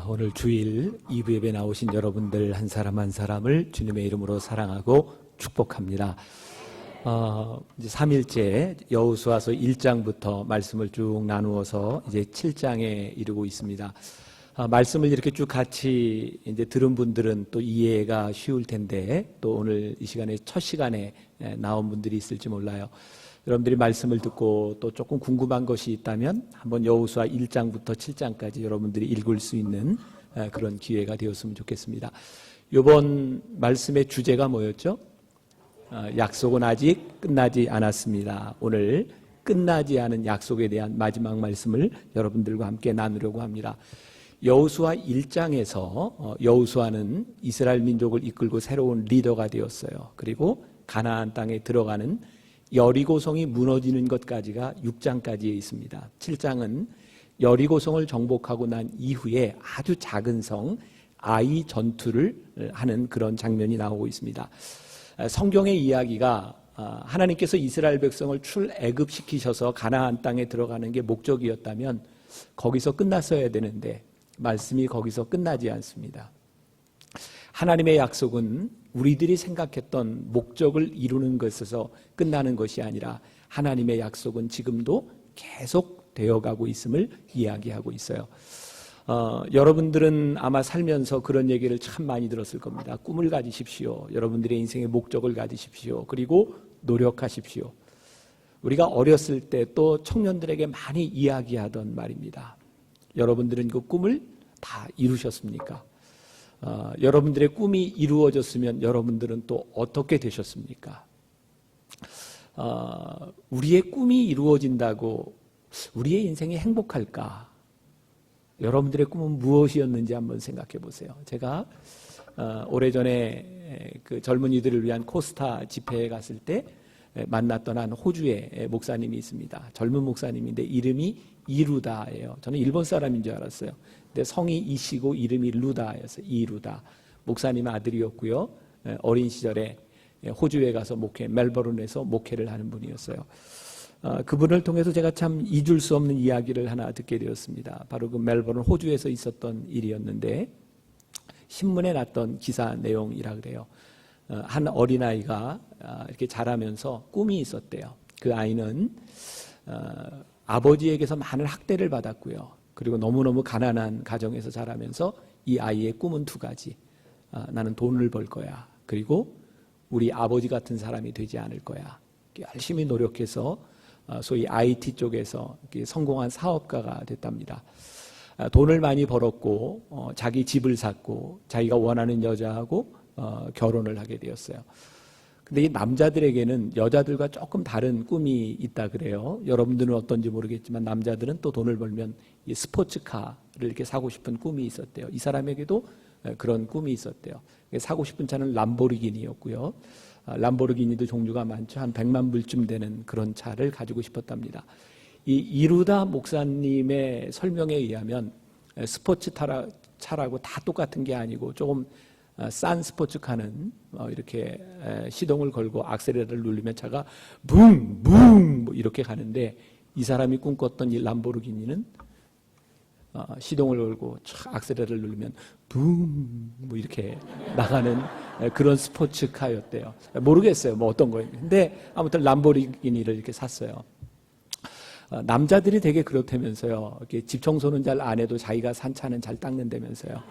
오늘 주일 2부 예배 나오신 여러분들 한 사람 한 사람을 주님의 이름으로 사랑하고 축복합니다. 이제 3일째 여호수아서 1장부터 말씀을 쭉 나누어서 이제 7장에 이르고 있습니다. 말씀을 이렇게 쭉 같이 이제 들은 분들은 또 이해가 쉬울 텐데 또 오늘 이 시간에 첫 시간에 나온 분들이 있을지 몰라요. 여러분들이 말씀을 듣고 또 조금 궁금한 것이 있다면 한번 여호수아 1장부터 7장까지 여러분들이 읽을 수 있는 그런 기회가 되었으면 좋겠습니다. 이번 말씀의 주제가 뭐였죠? 약속은 아직 끝나지 않았습니다. 오늘 끝나지 않은 약속에 대한 마지막 말씀을 여러분들과 함께 나누려고 합니다. 여호수아 1장에서 여호수아는 이스라엘 민족을 이끌고 새로운 리더가 되었어요. 그리고 가나안 땅에 들어가는 여리고성이 무너지는 것까지가 6장까지에 있습니다. 7장은 여리고성을 정복하고 난 이후에 아주 작은 성 아이 전투를 하는 그런 장면이 나오고 있습니다. 성경의 이야기가 하나님께서 이스라엘 백성을 출애굽시키셔서 가나안 땅에 들어가는 게 목적이었다면 거기서 끝났어야 되는데 말씀이 거기서 끝나지 않습니다. 하나님의 약속은 우리들이 생각했던 목적을 이루는 것에서 끝나는 것이 아니라 하나님의 약속은 지금도 계속 되어가고 있음을 이야기하고 있어요. 여러분들은 아마 살면서 그런 얘기를 참 많이 들었을 겁니다. 꿈을 가지십시오. 여러분들의 인생의 목적을 가지십시오. 그리고 노력하십시오. 우리가 어렸을 때 또 청년들에게 많이 이야기하던 말입니다. 여러분들은 그 꿈을 다 이루셨습니까? 여러분들의 꿈이 이루어졌으면 여러분들은 또 어떻게 되셨습니까? 우리의 꿈이 이루어진다고 우리의 인생이 행복할까? 여러분들의 꿈은 무엇이었는지 한번 생각해 보세요. 제가 오래전에 그 젊은이들을 위한 코스타 집회에 갔을 때 만났던 한 호주의 목사님이 있습니다. 젊은 목사님인데 이름이 이루다예요. 저는 일본 사람인 줄 알았어요. 근데 성이 이시고 이름이 루다였어요. 이루다. 목사님의 아들이었고요. 어린 시절에 호주에 가서 멜버른에서 목회를 하는 분이었어요. 그분을 통해서 제가 참 잊을 수 없는 이야기를 하나 듣게 되었습니다. 바로 그 멜버른 호주에서 있었던 일이었는데 신문에 났던 기사 내용이라 그래요. 한 어린아이가 이렇게 자라면서 꿈이 있었대요. 그 아이는 아버지에게서 많은 학대를 받았고요. 그리고 너무너무 가난한 가정에서 자라면서 이 아이의 꿈은 두 가지. 나는 돈을 벌 거야. 그리고 우리 아버지 같은 사람이 되지 않을 거야. 열심히 노력해서 소위 IT 쪽에서 성공한 사업가가 됐답니다. 돈을 많이 벌었고 자기 집을 샀고 자기가 원하는 여자하고 결혼을 하게 되었어요. 근데 이 남자들에게는 여자들과 조금 다른 꿈이 있다 그래요. 여러분들은 어떤지 모르겠지만 남자들은 또 돈을 벌면 이 스포츠카를 이렇게 사고 싶은 꿈이 있었대요. 이 사람에게도 그런 꿈이 있었대요. 사고 싶은 차는 람보르기니였고요. 람보르기니도 종류가 많죠. 한 100만 불쯤 되는 그런 차를 가지고 싶었답니다. 이 이루다 목사님의 설명에 의하면 스포츠 차라고 다 똑같은 게 아니고 조금 싼 스포츠카는 이렇게 시동을 걸고 악셀레터를 누르면 차가 붕붕 뭐 이렇게 가는데 이 사람이 꿈꿨던 이 람보르기니는 시동을 걸고 악셀레터를 누르면 붕 뭐 이렇게 나가는 그런 스포츠카였대요. 모르겠어요. 뭐 어떤 거예요. 근데 아무튼 람보르기니를 이렇게 샀어요. 남자들이 되게 그렇다면서요. 이렇게 집 청소는 잘 안 해도 자기가 산 차는 잘 닦는다면서요.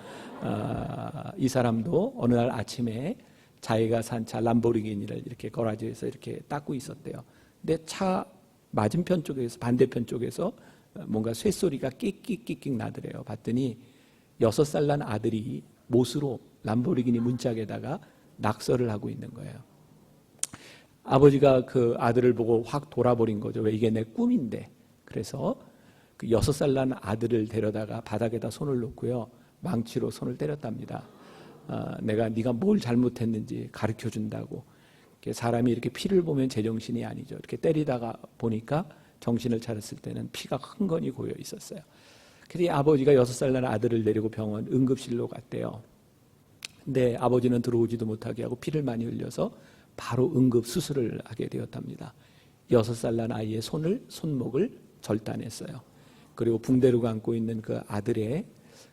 이 사람도 어느 날 아침에 자기가 산 차 람보르기니를 이렇게 거라지에서 이렇게 닦고 있었대요. 근데 차 맞은편 쪽에서 반대편 쪽에서 뭔가 쇳소리가 끽끽끽끽 나더래요. 봤더니 6살 난 아들이 못으로 람보르기니 문짝에다가 낙서를 하고 있는 거예요. 아버지가 그 아들을 보고 확 돌아버린 거죠. 왜 이게 내 꿈인데. 그래서 그 6살 난 아들을 데려다가 바닥에다 손을 놓고요. 망치로 손을 때렸답니다. 네가 뭘 잘못했는지 가르쳐준다고. 사람이 이렇게 피를 보면 제정신이 아니죠. 이렇게 때리다가 보니까 정신을 차렸을 때는 피가 흥건히 고여 있었어요. 그래서 이 아버지가 6살 난 아들을 데리고 병원 응급실로 갔대요. 근데 아버지는 들어오지도 못하게 하고 피를 많이 흘려서 바로 응급 수술을 하게 되었답니다. 6살 난 아이의 손목을 절단했어요. 그리고 붕대로 감고 있는 그 아들의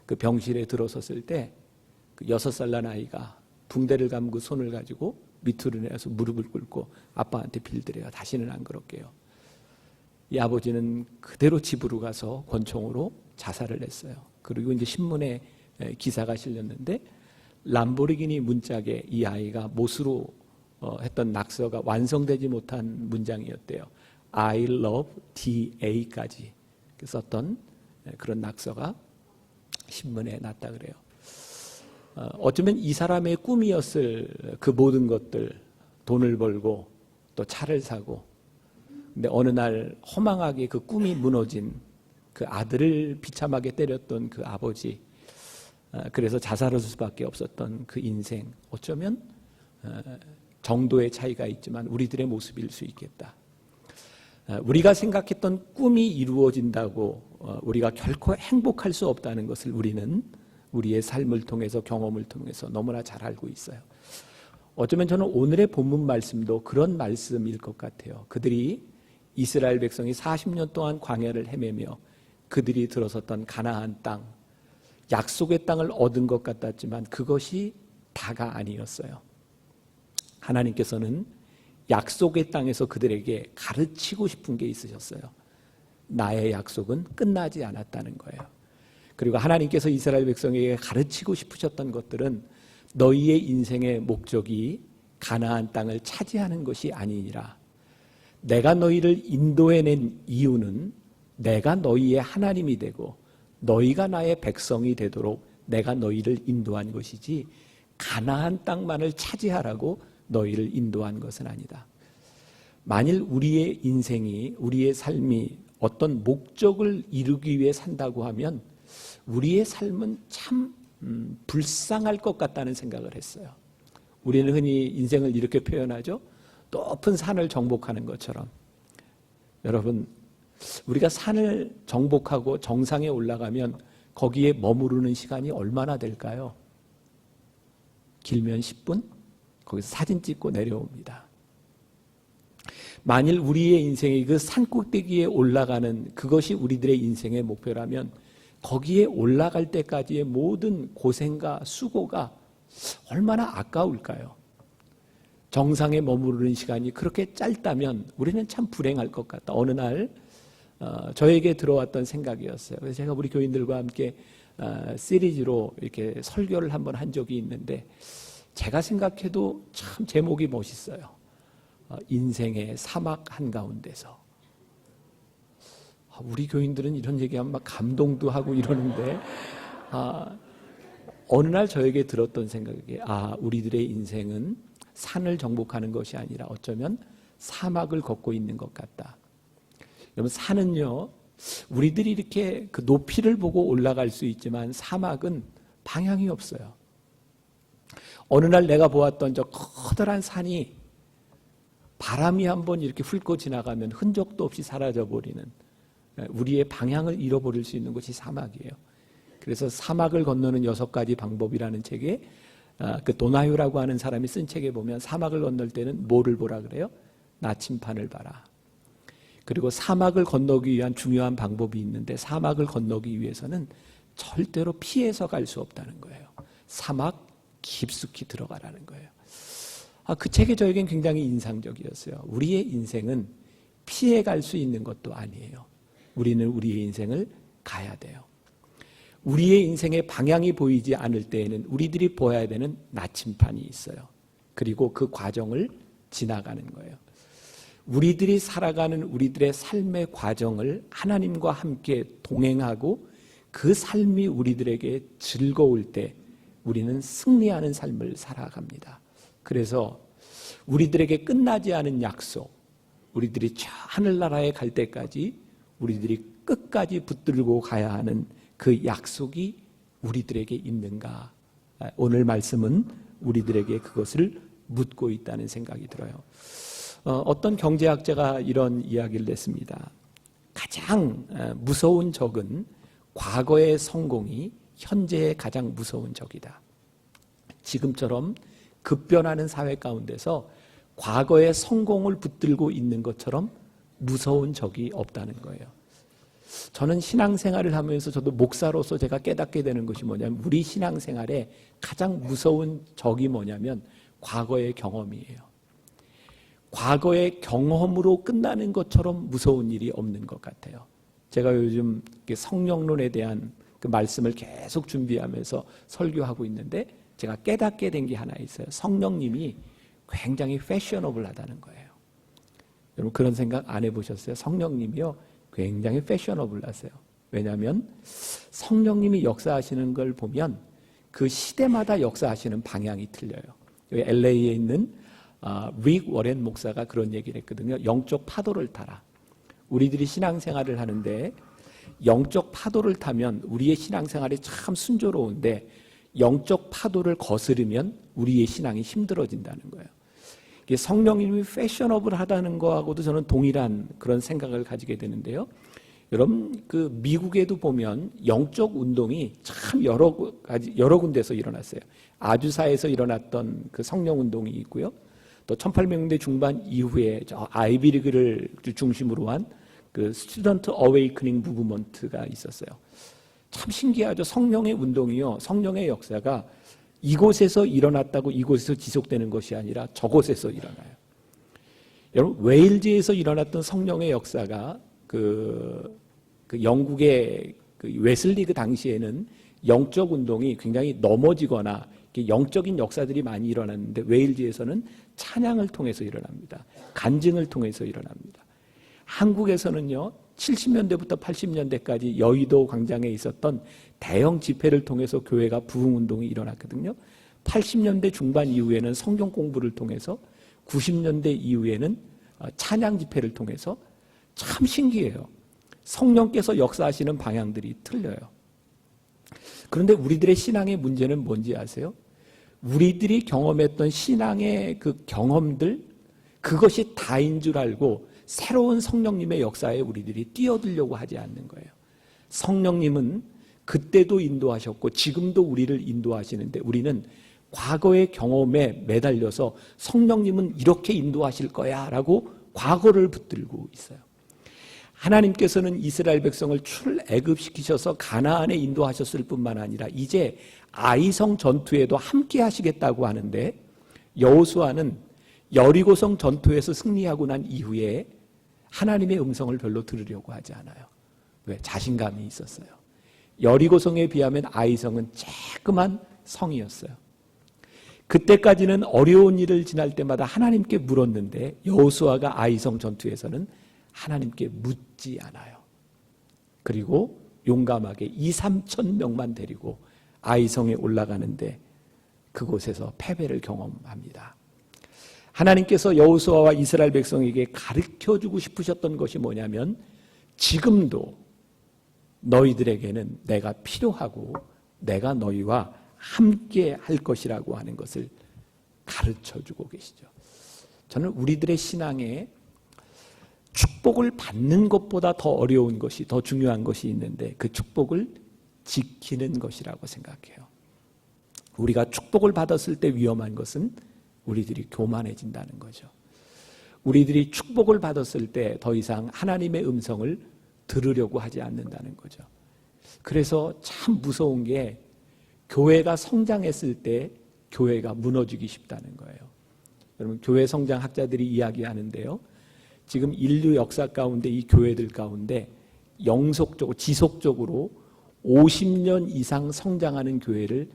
그 병실에 들어섰을 때 그 6살 난 아이가 붕대를 감고 손을 가지고 밑으로 내려서 무릎을 꿇고 아빠한테 빌드래요. 다시는 안 그럴게요. 이 아버지는 그대로 집으로 가서 권총으로 자살을 했어요. 그리고 이제 신문에 기사가 실렸는데 람보르기니 문짝에 이 아이가 못으로 했던 낙서가 완성되지 못한 문장이었대요. I love DA까지 썼던 그런 낙서가 신문에 났다 그래요. 어쩌면 이 사람의 꿈이었을 그 모든 것들, 돈을 벌고 또 차를 사고, 근데 어느 날 허망하게 그 꿈이 무너진 그 아들을 비참하게 때렸던 그 아버지, 그래서 자살할 수밖에 없었던 그 인생, 어쩌면 정도의 차이가 있지만 우리들의 모습일 수 있겠다. 우리가 생각했던 꿈이 이루어진다고 우리가 결코 행복할 수 없다는 것을 우리는 우리의 삶을 통해서, 경험을 통해서 너무나 잘 알고 있어요. 어쩌면 저는 오늘의 본문 말씀도 그런 말씀일 것 같아요. 그들이, 이스라엘 백성이 40년 동안 광야를 헤매며 그들이 들어섰던 가나안 땅, 약속의 땅을 얻은 것 같았지만 그것이 다가 아니었어요. 하나님께서는 약속의 땅에서 그들에게 가르치고 싶은 게 있으셨어요. 나의 약속은 끝나지 않았다는 거예요. 그리고 하나님께서 이스라엘 백성에게 가르치고 싶으셨던 것들은 너희의 인생의 목적이 가나안 땅을 차지하는 것이 아니니라. 내가 너희를 인도해낸 이유는 내가 너희의 하나님이 되고 너희가 나의 백성이 되도록 내가 너희를 인도한 것이지 가나안 땅만을 차지하라고 너희를 인도한 것은 아니다. 만일 우리의 인생이, 우리의 삶이 어떤 목적을 이루기 위해 산다고 하면 우리의 삶은 참 불쌍할 것 같다는 생각을 했어요. 우리는 흔히 인생을 이렇게 표현하죠. 높은 산을 정복하는 것처럼. 여러분, 우리가 산을 정복하고 정상에 올라가면 거기에 머무르는 시간이 얼마나 될까요? 길면 10분? 거기서 사진 찍고 내려옵니다. 만일 우리의 인생이 그 산꼭대기에 올라가는 그것이 우리들의 인생의 목표라면 거기에 올라갈 때까지의 모든 고생과 수고가 얼마나 아까울까요? 정상에 머무르는 시간이 그렇게 짧다면 우리는 참 불행할 것 같다. 어느 날 저에게 들어왔던 생각이었어요. 그래서 제가 우리 교인들과 함께 시리즈로 이렇게 설교를 한번 한 적이 있는데 제가 생각해도 참 제목이 멋있어요. 인생의 사막 한가운데서. 우리 교인들은 이런 얘기하면 막 감동도 하고 이러는데 어느 날 저에게 들었던 생각이 우리들의 인생은 산을 정복하는 것이 아니라 어쩌면 사막을 걷고 있는 것 같다. 여러분, 산은요 우리들이 이렇게 그 높이를 보고 올라갈 수 있지만 사막은 방향이 없어요. 어느 날 내가 보았던 저 커다란 산이 바람이 한번 이렇게 훑고 지나가면 흔적도 없이 사라져버리는, 우리의 방향을 잃어버릴 수 있는 것이 사막이에요. 그래서 사막을 건너는 6가지 방법이라는 책에 그 도나유라고 하는 사람이 쓴 책에 보면 사막을 건널 때는 뭐를 보라 그래요? 나침판을 봐라. 그리고 사막을 건너기 위한 중요한 방법이 있는데 사막을 건너기 위해서는 절대로 피해서 갈 수 없다는 거예요. 사막 깊숙이 들어가라는 거예요. 그 책이 저에겐 굉장히 인상적이었어요. 우리의 인생은 피해갈 수 있는 것도 아니에요. 우리는 우리의 인생을 가야 돼요. 우리의 인생의 방향이 보이지 않을 때에는 우리들이 보아야 되는 나침판이 있어요. 그리고 그 과정을 지나가는 거예요. 우리들이 살아가는 우리들의 삶의 과정을 하나님과 함께 동행하고 그 삶이 우리들에게 즐거울 때 우리는 승리하는 삶을 살아갑니다. 그래서 우리들에게 끝나지 않은 약속, 우리들이 저 하늘나라에 갈 때까지 우리들이 끝까지 붙들고 가야 하는 그 약속이 우리들에게 있는가? 오늘 말씀은 우리들에게 그것을 묻고 있다는 생각이 들어요. 어떤 경제학자가 이런 이야기를 냈습니다. 가장 무서운 적은 과거의 성공이 현재의 가장 무서운 적이다. 지금처럼 급변하는 사회 가운데서 과거의 성공을 붙들고 있는 것처럼 무서운 적이 없다는 거예요. 저는 신앙생활을 하면서 저도 목사로서 제가 깨닫게 되는 것이 뭐냐면 우리 신앙생활에 가장 무서운 적이 뭐냐면 과거의 경험이에요. 과거의 경험으로 끝나는 것처럼 무서운 일이 없는 것 같아요. 제가 요즘 성령론에 대한 그 말씀을 계속 준비하면서 설교하고 있는데 제가 깨닫게 된 게 하나 있어요. 성령님이 굉장히 패셔너블하다는 거예요. 여러분 그런 생각 안 해보셨어요? 성령님이요 굉장히 패셔너블하세요. 왜냐하면 성령님이 역사하시는 걸 보면 그 시대마다 역사하시는 방향이 틀려요. 여기 LA에 있는 릭 워렌 목사가 그런 얘기를 했거든요. 영적 파도를 타라. 우리들이 신앙생활을 하는데 영적 파도를 타면 우리의 신앙생활이 참 순조로운데 영적 파도를 거스르면 우리의 신앙이 힘들어진다는 거예요. 성령님이 패셔너블하다는 거하고도 저는 동일한 그런 생각을 가지게 되는데요. 여러분 그 미국에도 보면 영적 운동이 참 여러 군데서 일어났어요. 아주사에서 일어났던 그 성령 운동이 있고요. 또 1800년대 중반 이후에 저 아이비리그를 중심으로 한 그 스튜던트 어웨이크닝 무브먼트가 있었어요. 참 신기하죠. 성령의 운동이요. 성령의 역사가 이곳에서 일어났다고 이곳에서 지속되는 것이 아니라 저곳에서 일어나요. 여러분 웨일즈에서 일어났던 성령의 역사가 그 영국의 그 웨슬리 그 당시에는 영적 운동이 굉장히 넘어지거나 영적인 역사들이 많이 일어났는데 웨일즈에서는 찬양을 통해서 일어납니다. 간증을 통해서 일어납니다. 한국에서는요 70년대부터 80년대까지 여의도 광장에 있었던 대형 집회를 통해서 교회가 부흥운동이 일어났거든요. 80년대 중반 이후에는 성경 공부를 통해서 90년대 이후에는 찬양 집회를 통해서 참 신기해요. 성령께서 역사하시는 방향들이 틀려요. 그런데 우리들의 신앙의 문제는 뭔지 아세요? 우리들이 경험했던 신앙의 그 경험들 그것이 다인 줄 알고 새로운 성령님의 역사에 우리들이 뛰어들려고 하지 않는 거예요. 성령님은 그때도 인도하셨고 지금도 우리를 인도하시는데 우리는 과거의 경험에 매달려서 성령님은 이렇게 인도하실 거야 라고 과거를 붙들고 있어요. 하나님께서는 이스라엘 백성을 출애굽시키셔서 가나안에 인도하셨을 뿐만 아니라 이제 아이성 전투에도 함께 하시겠다고 하는데 여호수아는 여리고성 전투에서 승리하고 난 이후에 하나님의 음성을 별로 들으려고 하지 않아요. 왜? 자신감이 있었어요. 여리고성에 비하면 아이성은 쬐끄만 성이었어요. 그때까지는 어려운 일을 지날 때마다 하나님께 물었는데 여호수아가 아이성 전투에서는 하나님께 묻지 않아요. 그리고 용감하게 2~3천 명만 데리고 아이성에 올라가는데 그곳에서 패배를 경험합니다. 하나님께서 여호수아와 이스라엘 백성에게 가르쳐주고 싶으셨던 것이 뭐냐면 지금도 너희들에게는 내가 필요하고 내가 너희와 함께 할 것이라고 하는 것을 가르쳐주고 계시죠. 저는 우리들의 신앙에 축복을 받는 것보다 더 어려운 것이 더 중요한 것이 있는데 그 축복을 지키는 것이라고 생각해요. 우리가 축복을 받았을 때 위험한 것은 우리들이 교만해진다는 거죠. 우리들이 축복을 받았을 때 더 이상 하나님의 음성을 들으려고 하지 않는다는 거죠. 그래서 참 무서운 게 교회가 성장했을 때 교회가 무너지기 쉽다는 거예요. 여러분 교회 성장 학자들이 이야기하는데요. 지금 인류 역사 가운데 이 교회들 가운데 영속적으로 지속적으로 50년 이상 성장하는 교회를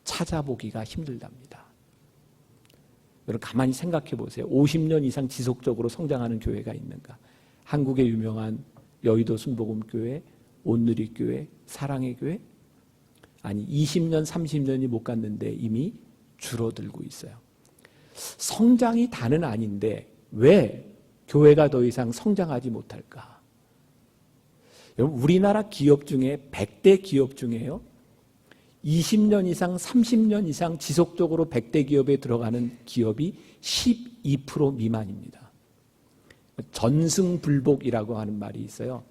찾아보기가 힘들답니다. 여러분 가만히 생각해 보세요. 50년 이상 지속적으로 성장하는 교회가 있는가? 한국의 유명한 여의도 순복음교회, 온누리교회, 사랑의 교회? 아니 20년, 30년이 못 갔는데 이미 줄어들고 있어요. 성장이 다는 아닌데 왜 교회가 더 이상 성장하지 못할까? 여러분 우리나라 기업 중에 100대 기업 중에요 20년 이상 30년 이상 지속적으로 100대 기업에 들어가는 기업이 12% 미만입니다. 전승불복이라고 하는 말이 있어요.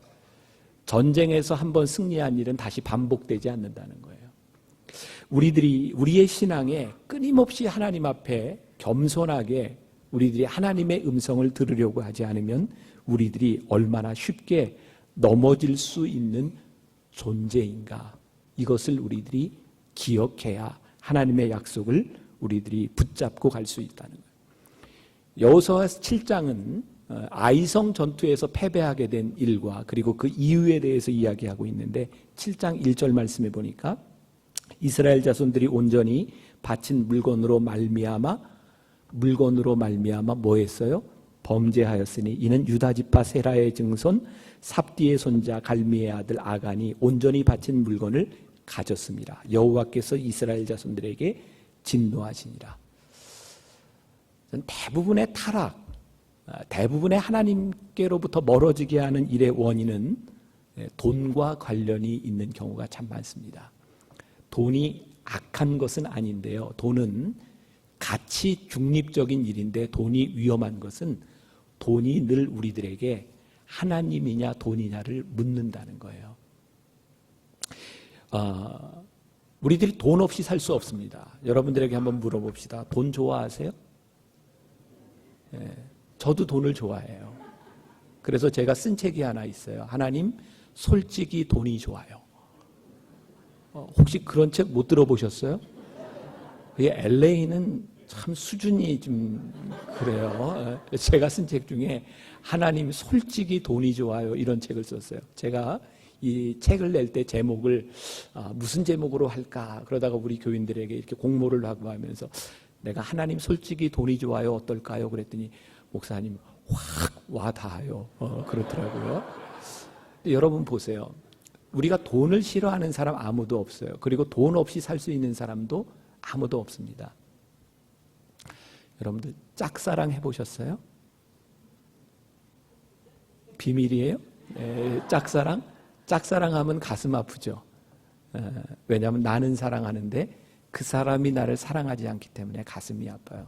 전쟁에서 한번 승리한 일은 다시 반복되지 않는다는 거예요. 우리의 신앙에 끊임없이 하나님 앞에 겸손하게 우리들이 하나님의 음성을 들으려고 하지 않으면 우리들이 얼마나 쉽게 넘어질 수 있는 존재인가? 이것을 우리들이 기억해야 하나님의 약속을 우리들이 붙잡고 갈 수 있다는 거예요. 여호수아 7장은 아이성 전투에서 패배하게 된 일과 그리고 그 이유에 대해서 이야기하고 있는데 7장 1절 말씀에 보니까 이스라엘 자손들이 온전히 바친 물건으로 말미암아 뭐 했어요? 범죄하였으니 이는 유다 지파 세라의 증손 삽디의 손자 갈미의 아들 아간이 온전히 바친 물건을 가졌습니다. 여호와께서 이스라엘 자손들에게 진노하시니라. 대부분의 타락, 대부분의 하나님께로부터 멀어지게 하는 일의 원인은 돈과 관련이 있는 경우가 참 많습니다. 돈이 악한 것은 아닌데요. 돈은 가치 중립적인 일인데 돈이 위험한 것은 돈이 늘 우리들에게 하나님이냐 돈이냐를 묻는다는 거예요. 우리들이 돈 없이 살 수 없습니다. 여러분들에게 한번 물어봅시다. 돈 좋아하세요? 저도 돈을 좋아해요. 그래서 제가 쓴 책이 하나 있어요. 하나님, 솔직히 돈이 좋아요. 혹시 그런 책 못 들어보셨어요? LA는 참 수준이 좀 그래요. 제가 쓴 책 중에 하나님, 솔직히 돈이 좋아요. 이런 책을 썼어요. 제가 이 책을 낼 때 제목을 무슨 제목으로 할까? 그러다가 우리 교인들에게 이렇게 공모를 하고 하면서 내가 하나님, 솔직히 돈이 좋아요. 어떨까요? 그랬더니 목사님 확 와닿아요. 그렇더라고요. 여러분 보세요. 우리가 돈을 싫어하는 사람 아무도 없어요. 그리고 돈 없이 살 수 있는 사람도 아무도 없습니다. 여러분들 짝사랑 해보셨어요? 비밀이에요? 짝사랑? 짝사랑하면 가슴 아프죠. 왜냐하면 나는 사랑하는데 그 사람이 나를 사랑하지 않기 때문에 가슴이 아파요.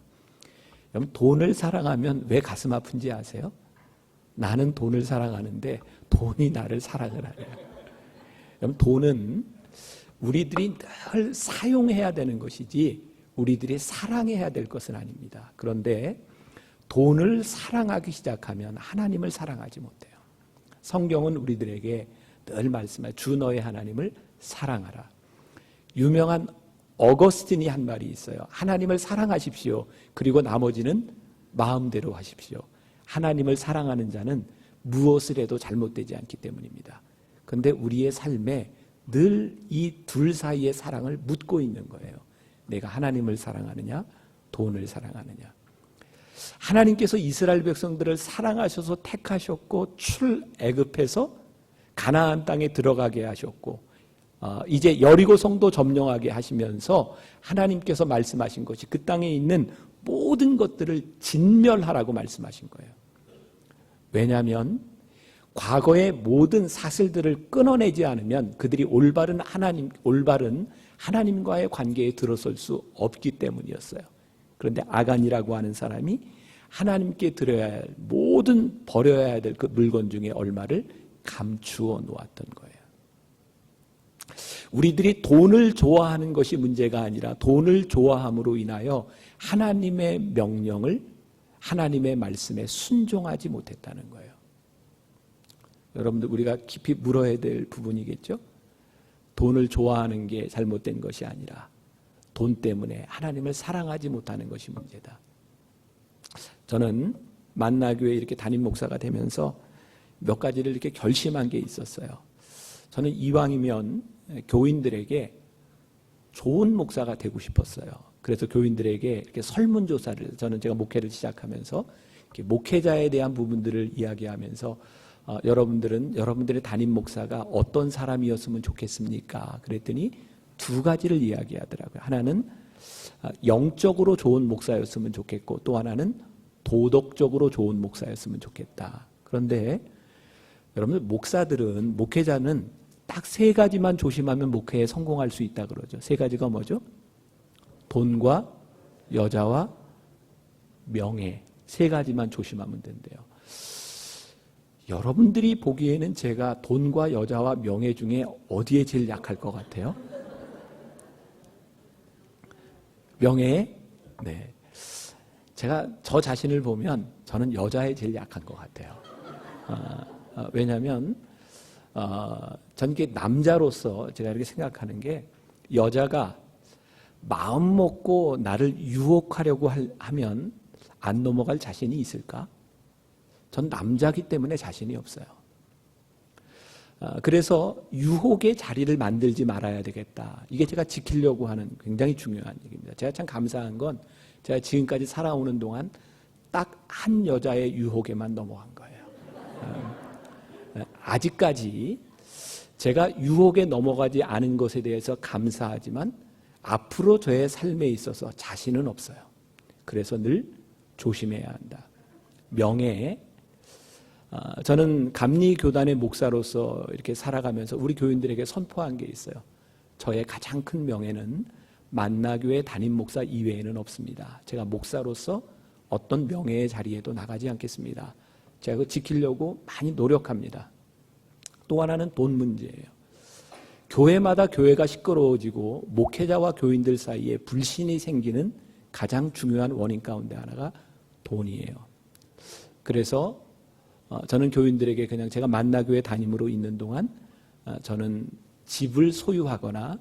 여러분 돈을 사랑하면 왜 가슴 아픈지 아세요? 나는 돈을 사랑하는데 돈이 나를 사랑을 안 해요. 여러분 돈은 우리들이 늘 사용해야 되는 것이지 우리들이 사랑해야 될 것은 아닙니다. 그런데 돈을 사랑하기 시작하면 하나님을 사랑하지 못해요. 성경은 우리들에게 늘 말씀해요. 주 너의 하나님을 사랑하라. 유명한 어거스틴이 한 말이 있어요. 하나님을 사랑하십시오. 그리고 나머지는 마음대로 하십시오. 하나님을 사랑하는 자는 무엇을 해도 잘못되지 않기 때문입니다. 그런데 우리의 삶에 늘 이 둘 사이의 사랑을 묻고 있는 거예요. 내가 하나님을 사랑하느냐, 돈을 사랑하느냐. 하나님께서 이스라엘 백성들을 사랑하셔서 택하셨고 출애굽해서 가나안 땅에 들어가게 하셨고 이제 여리고 성도 점령하게 하시면서 하나님께서 말씀하신 것이 그 땅에 있는 모든 것들을 진멸하라고 말씀하신 거예요. 왜냐하면 과거의 모든 사슬들을 끊어내지 않으면 그들이 올바른 하나님과의 관계에 들어설 수 없기 때문이었어요. 그런데 아간이라고 하는 사람이 하나님께 드려야 할 모든 버려야 될 그 물건 중에 얼마를 감추어 놓았던 거예요. 우리들이 돈을 좋아하는 것이 문제가 아니라 돈을 좋아함으로 인하여 하나님의 명령을 하나님의 말씀에 순종하지 못했다는 거예요. 여러분들 우리가 깊이 물어야 될 부분이겠죠? 돈을 좋아하는 게 잘못된 것이 아니라 돈 때문에 하나님을 사랑하지 못하는 것이 문제다. 저는 만나교회 이렇게 담임 목사가 되면서 몇 가지를 이렇게 결심한 게 있었어요. 저는 이왕이면 교인들에게 좋은 목사가 되고 싶었어요. 그래서 교인들에게 이렇게 설문조사를 제가 목회를 시작하면서 이렇게 목회자에 대한 부분들을 이야기하면서 여러분들의 담임 목사가 어떤 사람이었으면 좋겠습니까? 그랬더니 두 가지를 이야기하더라고요. 하나는 영적으로 좋은 목사였으면 좋겠고 또 하나는 도덕적으로 좋은 목사였으면 좋겠다. 그런데 여러분들 목회자는 딱 세 가지만 조심하면 목회에 성공할 수 있다 그러죠. 세 가지가 뭐죠? 돈과 여자와 명예. 세 가지만 조심하면 된대요. 여러분들이 보기에는 제가 돈과 여자와 명예 중에 어디에 제일 약할 것 같아요? 명예? 네. 제가 저 자신을 보면 저는 여자에 제일 약한 것 같아요. 왜냐하면 전 이게 남자로서 제가 이렇게 생각하는 게 여자가 마음 먹고 나를 유혹하려고 하면 안 넘어갈 자신이 있을까? 전 남자기 때문에 자신이 없어요. 그래서 유혹의 자리를 만들지 말아야 되겠다. 이게 제가 지키려고 하는 굉장히 중요한 얘기입니다. 제가 참 감사한 건 제가 지금까지 살아오는 동안 딱 한 여자의 유혹에만 넘어간 거예요. 아직까지 제가 유혹에 넘어가지 않은 것에 대해서 감사하지만 앞으로 저의 삶에 있어서 자신은 없어요. 그래서 늘 조심해야 한다. 명예. 저는 감리교단의 목사로서 이렇게 살아가면서 우리 교인들에게 선포한 게 있어요. 저의 가장 큰 명예는 만나교회 담임 목사 이외에는 없습니다. 제가 목사로서 어떤 명예의 자리에도 나가지 않겠습니다. 제가 그거 지키려고 많이 노력합니다. 또 하나는 돈 문제예요. 교회마다 교회가 시끄러워지고 목회자와 교인들 사이에 불신이 생기는 가장 중요한 원인 가운데 하나가 돈이에요. 그래서 저는 교인들에게 그냥 제가 만나교회 담임으로 있는 동안 저는 집을 소유하거나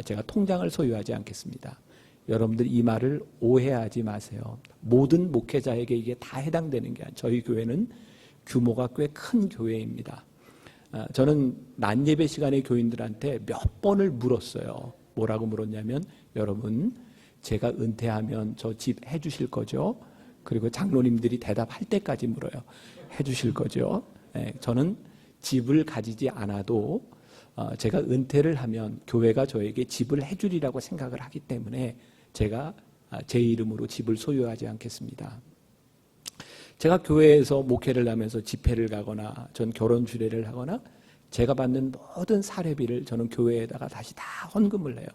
제가 통장을 소유하지 않겠습니다. 여러분들 이 말을 오해하지 마세요. 모든 목회자에게 이게 다 해당되는 게 아니에요. 저희 교회는 규모가 꽤 큰 교회입니다. 저는 낮 예배 시간에 교인들한테 몇 번을 물었어요. 뭐라고 물었냐면 여러분 제가 은퇴하면 저 집 해주실 거죠? 그리고 장로님들이 대답할 때까지 물어요. 해주실 거죠? 네, 저는 집을 가지지 않아도 제가 은퇴를 하면 교회가 저에게 집을 해주리라고 생각을 하기 때문에 제가 제 이름으로 집을 소유하지 않겠습니다. 제가 교회에서 목회를 하면서 집회를 가거나 전 결혼 주례를 하거나 제가 받는 모든 사례비를 저는 교회에다가 다시 다 헌금을 해요.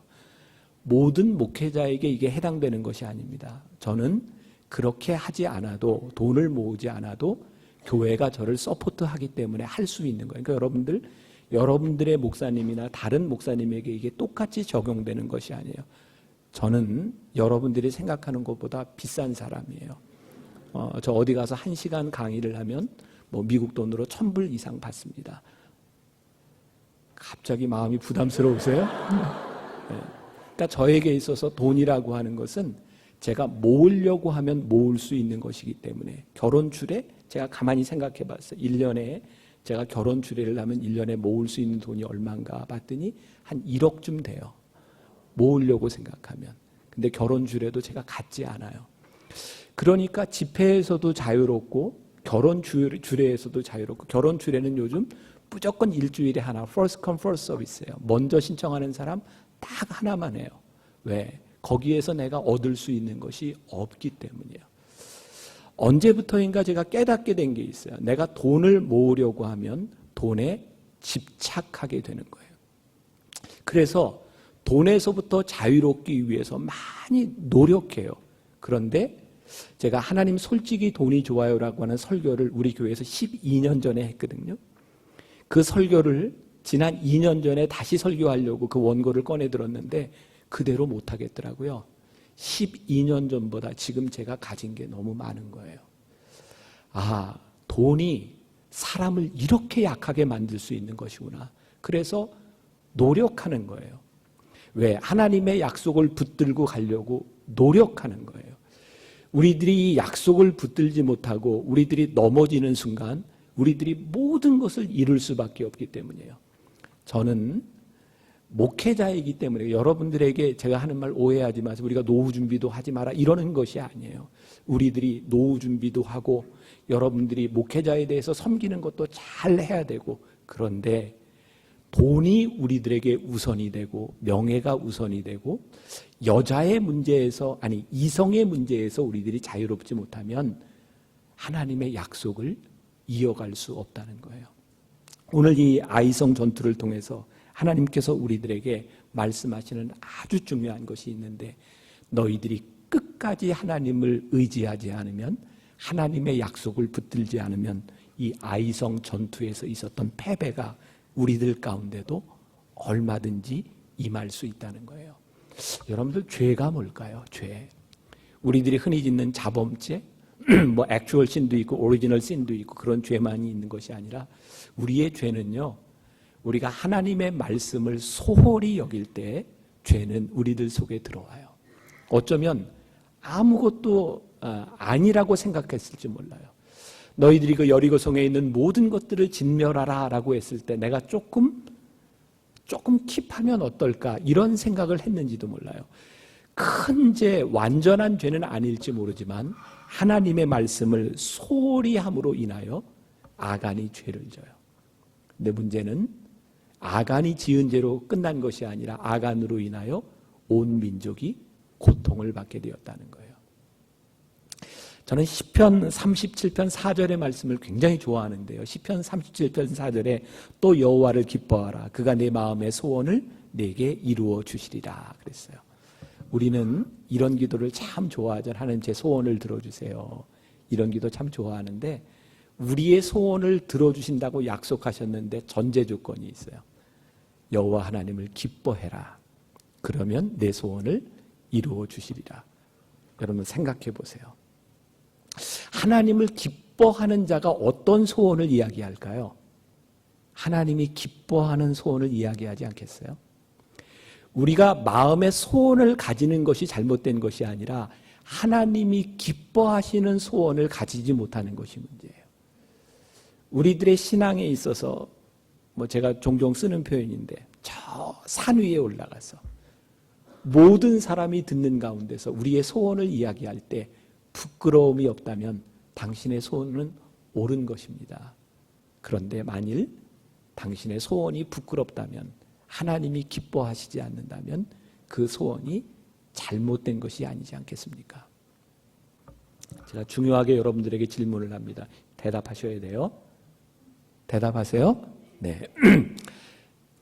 모든 목회자에게 이게 해당되는 것이 아닙니다. 저는 그렇게 하지 않아도 돈을 모으지 않아도 교회가 저를 서포트하기 때문에 할 수 있는 거예요. 그러니까 여러분들의 목사님이나 다른 목사님에게 이게 똑같이 적용되는 것이 아니에요. 저는 여러분들이 생각하는 것보다 비싼 사람이에요. 저 어디 가서 1시간 강의를 하면 뭐 미국 돈으로 1,000불 이상 받습니다. 갑자기 마음이 부담스러우세요? 네. 그러니까 저에게 있어서 돈이라고 하는 것은 제가 모으려고 하면 모을 수 있는 것이기 때문에 결혼 주례 제가 가만히 생각해 봤어요. 1년에 제가 결혼 주례를 하면 1년에 모을 수 있는 돈이 얼마인가 봤더니 한 1억쯤 돼요. 모으려고 생각하면. 근데 결혼 주례도 제가 갖지 않아요. 그러니까 집회에서도 자유롭고 결혼 주례에서도 자유롭고 결혼 주례는 요즘 무조건 일주일에 하나 first come first service예요. 먼저 신청하는 사람 딱 하나만 해요. 왜? 거기에서 내가 얻을 수 있는 것이 없기 때문이에요. 언제부터인가 제가 깨닫게 된 게 있어요. 내가 돈을 모으려고 하면 돈에 집착하게 되는 거예요. 그래서 돈에서부터 자유롭기 위해서 많이 노력해요. 그런데 제가 하나님 솔직히 돈이 좋아요라고 하는 설교를 우리 교회에서 12년 전에 했거든요. 그 설교를 지난 2년 전에 다시 설교하려고 그 원고를 꺼내 들었는데 그대로 못 하겠더라고요. 12년 전보다 지금 제가 가진 게 너무 많은 거예요. 아, 돈이 사람을 이렇게 약하게 만들 수 있는 것이구나. 그래서 노력하는 거예요. 왜? 하나님의 약속을 붙들고 가려고 노력하는 거예요. 우리들이 이 약속을 붙들지 못하고 우리들이 넘어지는 순간 우리들이 모든 것을 잃을 수밖에 없기 때문이에요. 저는 목회자이기 때문에 여러분들에게 제가 하는 말 오해하지 마세요. 우리가 노후 준비도 하지 마라 이러는 것이 아니에요. 우리들이 노후 준비도 하고 여러분들이 목회자에 대해서 섬기는 것도 잘 해야 되고 그런데 돈이 우리들에게 우선이 되고 명예가 우선이 되고 여자의 문제에서 아니 이성의 문제에서 우리들이 자유롭지 못하면 하나님의 약속을 이어갈 수 없다는 거예요. 오늘 이 아이성 전투를 통해서 하나님께서 우리들에게 말씀하시는 아주 중요한 것이 있는데 너희들이 끝까지 하나님을 의지하지 않으면 하나님의 약속을 붙들지 않으면 이 아이성 전투에서 있었던 패배가 우리들 가운데도 얼마든지 임할 수 있다는 거예요. 여러분들 죄가 뭘까요? 죄. 우리들이 흔히 짓는 자범죄, 뭐 액추얼 신도 있고 오리지널 신도 있고 그런 죄만이 있는 것이 아니라 우리의 죄는요. 우리가 하나님의 말씀을 소홀히 여길 때 죄는 우리들 속에 들어와요. 어쩌면 아무것도 아니라고 생각했을지 몰라요. 너희들이 그 여리고성에 있는 모든 것들을 진멸하라 라고 했을 때 내가 조금 킵하면 어떨까 이런 생각을 했는지도 몰라요. 큰 죄, 완전한 죄는 아닐지 모르지만 하나님의 말씀을 소홀히 함으로 인하여 아간이 죄를 져요. 근데 문제는 아간이 지은 죄로 끝난 것이 아니라 아간으로 인하여 온 민족이 고통을 받게 되었다는 거예요. 저는 시편 37편 4절의 말씀을 굉장히 좋아하는데요. 시편 37편 4절에 또 여호와를 기뻐하라. 그가 내 마음의 소원을 내게 이루어 주시리라 그랬어요. 우리는 이런 기도를 참 좋아하죠. 하나님 제 소원을 들어주세요. 이런 기도 참 좋아하는데 우리의 소원을 들어주신다고 약속하셨는데 전제 조건이 있어요. 여호와 하나님을 기뻐해라. 그러면 내 소원을 이루어 주시리라. 여러분 생각해 보세요. 하나님을 기뻐하는 자가 어떤 소원을 이야기할까요? 하나님이 기뻐하는 소원을 이야기하지 않겠어요? 우리가 마음의 소원을 가지는 것이 잘못된 것이 아니라 하나님이 기뻐하시는 소원을 가지지 못하는 것이 문제예요. 우리들의 신앙에 있어서 제가 종종 쓰는 표현인데 저 산 위에 올라가서 모든 사람이 듣는 가운데서 우리의 소원을 이야기할 때 부끄러움이 없다면 당신의 소원은 옳은 것입니다. 그런데 만일 당신의 소원이 부끄럽다면 하나님이 기뻐하시지 않는다면 그 소원이 잘못된 것이 아니지 않겠습니까? 제가 중요하게 여러분들에게 질문을 합니다. 대답하셔야 돼요. 대답하세요. 네.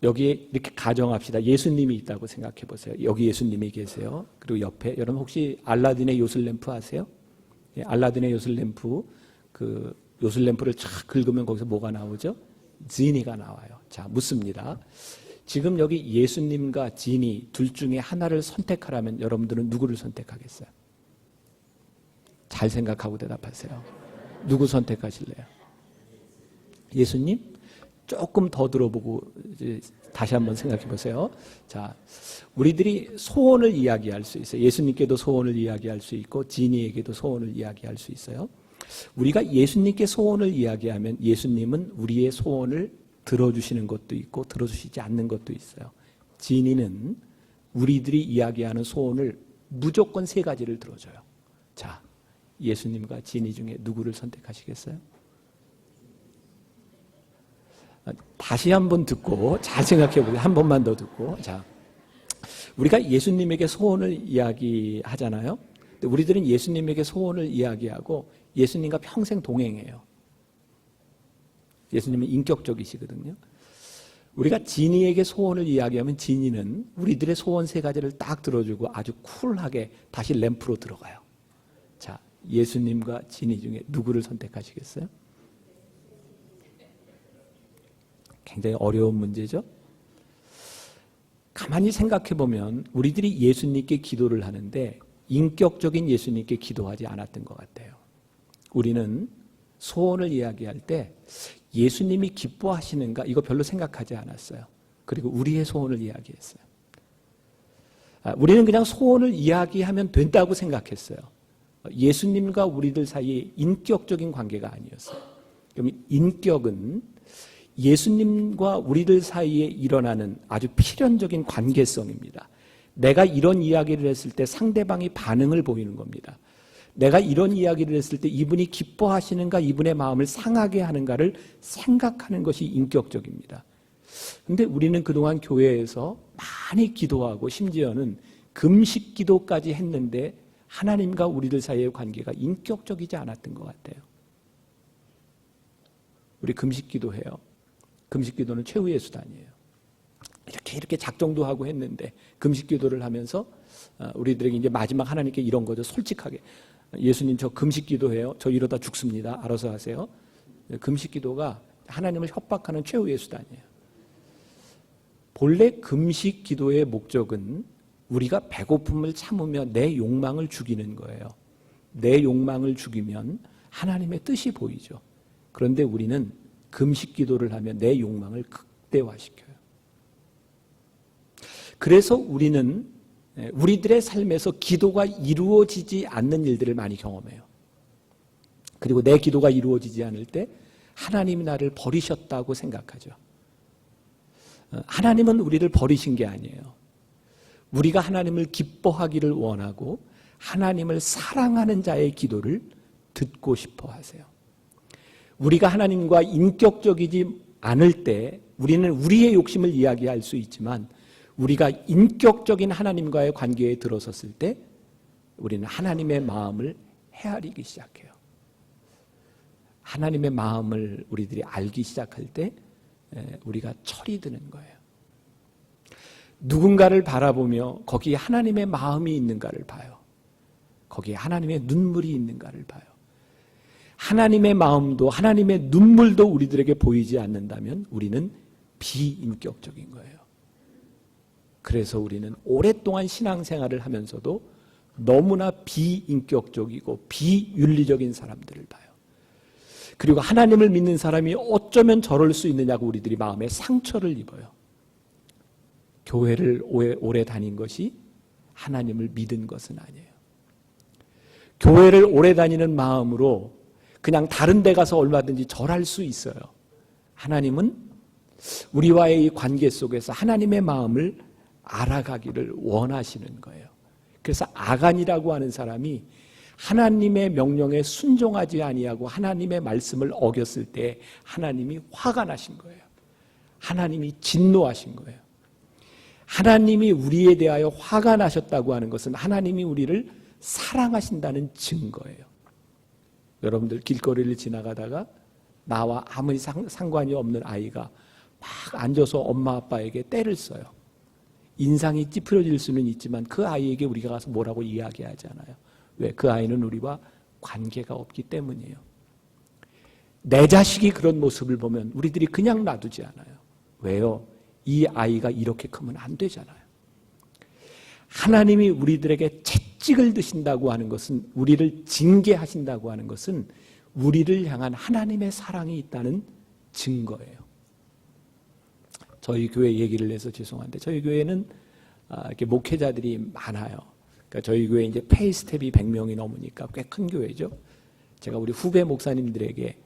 여기 이렇게 가정합시다. 예수님이 있다고 생각해 보세요. 여기 예수님이 계세요. 그리고 옆에 여러분 혹시 알라딘의 요술램프 아세요? 예, 알라딘의 요술램프 그 요술램프를 쫙 긁으면 거기서 뭐가 나오죠? 지니가 나와요. 자, 묻습니다. 지금 여기 예수님과 지니 둘 중에 하나를 선택하라면 여러분들은 누구를 선택하겠어요? 잘 생각하고 대답하세요. 누구 선택하실래요? 예수님? 조금 더 들어보고 이제 다시 한번 생각해 보세요. 자, 우리들이 소원을 이야기할 수 있어요. 예수님께도 소원을 이야기할 수 있고 지니에게도 소원을 이야기할 수 있어요. 우리가 예수님께 소원을 이야기하면 예수님은 우리의 소원을 들어주시는 것도 있고 들어주시지 않는 것도 있어요. 지니는 우리들이 이야기하는 소원을 무조건 3가지를 들어줘요. 자, 예수님과 지니 중에 누구를 선택하시겠어요? 다시 한번 듣고 잘 생각해 보세요. 한 번만 더 듣고. 자, 우리가 예수님에게 소원을 이야기하잖아요. 근데 우리들은 예수님에게 소원을 이야기하고 예수님과 평생 동행해요. 예수님은 인격적이시거든요. 우리가 지니에게 소원을 이야기하면 지니는 우리들의 소원 3가지를 딱 들어주고 아주 쿨하게 다시 램프로 들어가요. 자, 예수님과 지니 중에 누구를 선택하시겠어요? 굉장히 어려운 문제죠. 가만히 생각해 보면 우리들이 예수님께 기도를 하는데 인격적인 예수님께 기도하지 않았던 것 같아요. 우리는 소원을 이야기할 때 예수님이 기뻐하시는가 이거 별로 생각하지 않았어요. 그리고 우리의 소원을 이야기했어요. 우리는 그냥 소원을 이야기하면 된다고 생각했어요. 예수님과 우리들 사이에 인격적인 관계가 아니었어요. 그럼 인격은 예수님과 우리들 사이에 일어나는 아주 필연적인 관계성입니다. 내가 이런 이야기를 했을 때 상대방이 반응을 보이는 겁니다. 내가 이런 이야기를 했을 때 이분이 기뻐하시는가 이분의 마음을 상하게 하는가를 생각하는 것이 인격적입니다. 그런데 우리는 그동안 교회에서 많이 기도하고 심지어는 금식 기도까지 했는데 하나님과 우리들 사이의 관계가 인격적이지 않았던 것 같아요. 우리 금식 기도해요. 금식 기도는 최후의 수단이에요. 이렇게 작정도 하고 했는데 금식 기도를 하면서 우리들에게 이제 마지막 하나님께 이런 거죠. 솔직하게. 예수님 저 금식 기도해요. 저 이러다 죽습니다. 알아서 하세요. 금식 기도가 하나님을 협박하는 최후의 수단이에요. 본래 금식 기도의 목적은 우리가 배고픔을 참으며 내 욕망을 죽이는 거예요. 내 욕망을 죽이면 하나님의 뜻이 보이죠. 그런데 우리는 금식 기도를 하면 내 욕망을 극대화시켜요. 그래서 우리는 우리들의 삶에서 기도가 이루어지지 않는 일들을 많이 경험해요. 그리고 내 기도가 이루어지지 않을 때 하나님이 나를 버리셨다고 생각하죠. 하나님은 우리를 버리신 게 아니에요. 우리가 하나님을 기뻐하기를 원하고 하나님을 사랑하는 자의 기도를 듣고 싶어 하세요. 우리가 하나님과 인격적이지 않을 때 우리는 우리의 욕심을 이야기할 수 있지만 우리가 인격적인 하나님과의 관계에 들어섰을 때 우리는 하나님의 마음을 헤아리기 시작해요. 하나님의 마음을 우리들이 알기 시작할 때 우리가 철이 드는 거예요. 누군가를 바라보며 거기에 하나님의 마음이 있는가를 봐요. 거기에 하나님의 눈물이 있는가를 봐요. 하나님의 마음도 하나님의 눈물도 우리들에게 보이지 않는다면 우리는 비인격적인 거예요. 그래서 우리는 오랫동안 신앙생활을 하면서도 너무나 비인격적이고 비윤리적인 사람들을 봐요. 그리고 하나님을 믿는 사람이 어쩌면 저럴 수 있느냐고 우리들이 마음에 상처를 입어요. 교회를 오래 다닌 것이 하나님을 믿은 것은 아니에요. 교회를 오래 다니는 마음으로 그냥 다른 데 가서 얼마든지 절할 수 있어요. 하나님은 우리와의 이 관계 속에서 하나님의 마음을 알아가기를 원하시는 거예요. 그래서 아간이라고 하는 사람이 하나님의 명령에 순종하지 아니하고 하나님의 말씀을 어겼을 때 하나님이 화가 나신 거예요. 하나님이 진노하신 거예요. 하나님이 우리에 대하여 화가 나셨다고 하는 것은 하나님이 우리를 사랑하신다는 증거예요. 여러분들 길거리를 지나가다가 나와 아무리 상관이 없는 아이가 막 앉아서 엄마 아빠에게 떼를 써요. 인상이 찌푸려질 수는 있지만 그 아이에게 우리가 가서 뭐라고 이야기하지 않아요. 왜? 그 아이는 우리와 관계가 없기 때문이에요. 내 자식이 그런 모습을 보면 우리들이 그냥 놔두지 않아요. 왜요? 이 아이가 이렇게 크면 안 되잖아요. 하나님이 우리들에게 채찍을 드신다고 하는 것은, 우리를 징계하신다고 하는 것은 우리를 향한 하나님의 사랑이 있다는 증거예요. 저희 교회 얘기를 해서 죄송한데 저희 교회는 이렇게 목회자들이 많아요. 그러니까 저희 교회 이제 페이스텝이 100명이 넘으니까 꽤 큰 교회죠. 제가 우리 후배 목사님들에게